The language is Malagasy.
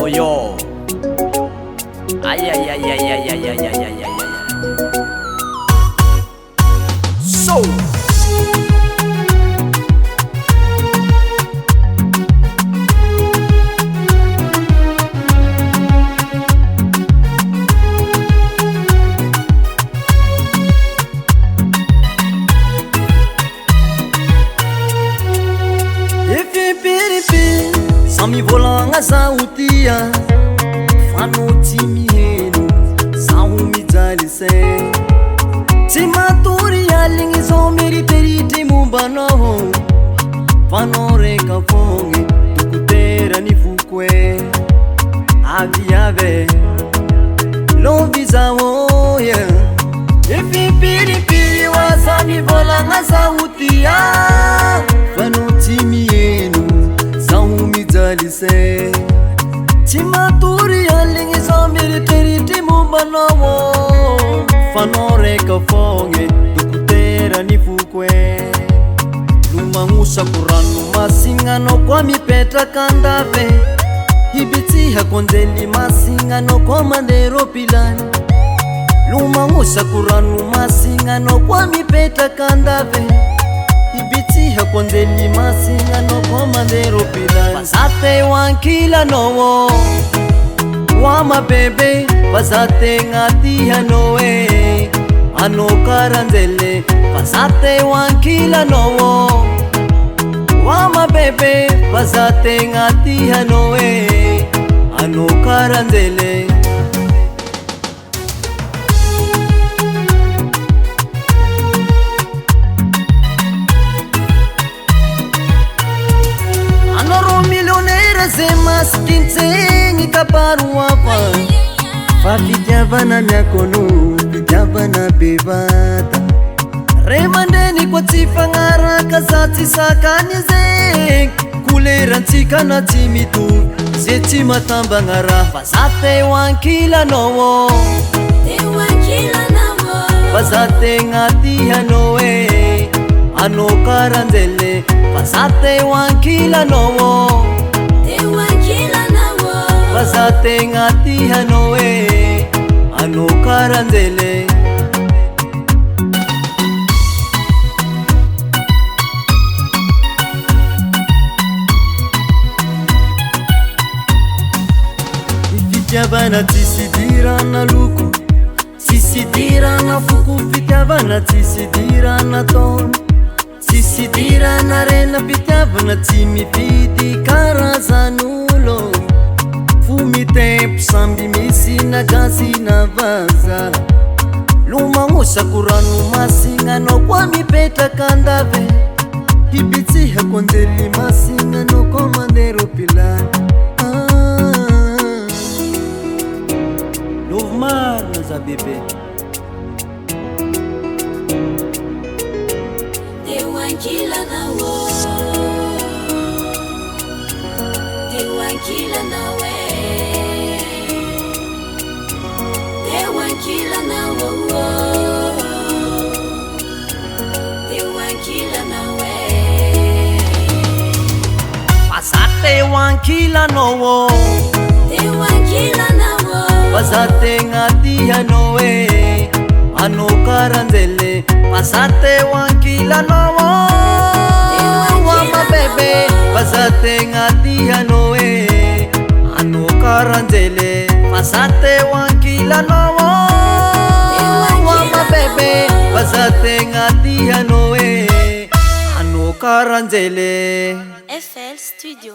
Yo yo. Ay ay ay ay ay ay ay ay ay ay. So. Sami volagna sautia fanoti miheno zaho mijaly se tsy matory aligny zao meriteritry mombanao fanao reka fogny dokoterany foko e aviave lovy zao yeah. Ifipiripiri wa sami volagna sautia fanoti miheno se tsy matory aligny zao meriteritry mombanao fanao reka fogny dokoterany foko e lomagnosako ranomasinanao koa mipetraka andafy hibitsihako anjely masinanao koa mandeha ropilany lomagnosako ranomasinanao koa mipetraka andafy hibitsihako anjely masinanao koa mandeha ropilany Vazate wankilanao Wama bebe Vazate ngatihanao e Ano karanzele Vazate wankilanao Wama bebe Vazate ngatihanao e Ano karanzele Maskintsegny kaparoafa fa fitiavana miakono fitiavana bevata re mandreny koa tsy fagnaraka za tsy sakany zegny kolerantsika na tsy mitovy ze tsy matambagna raha fa za te ho ankilanao fa za tegna tihanao e anao karanjele fa za te ho ankilanao Vaza tegna tihanao e anao karanjele fitiavana tsisy dirana loko tsisy dirana foko fitiavana tsisy dirana taona tsisy dirana rena fitiavana tsy mifidy karazan'olo Fumitempo samby misy nagasy na vaza lomagnosako ranomasinanao koa mipetraka andafy hibitsihako anjely masinanao koa mandeha ropilany lovy marina za bebe Vazate wankilanao Vazate ngatihanao e anao karanjele Vazate wankilanao Wama bebe Vazate ngatihanao e anao karanjele Vazate wankilanao Wama bebe Vazate ngatihanao e anao karanjele FL Studio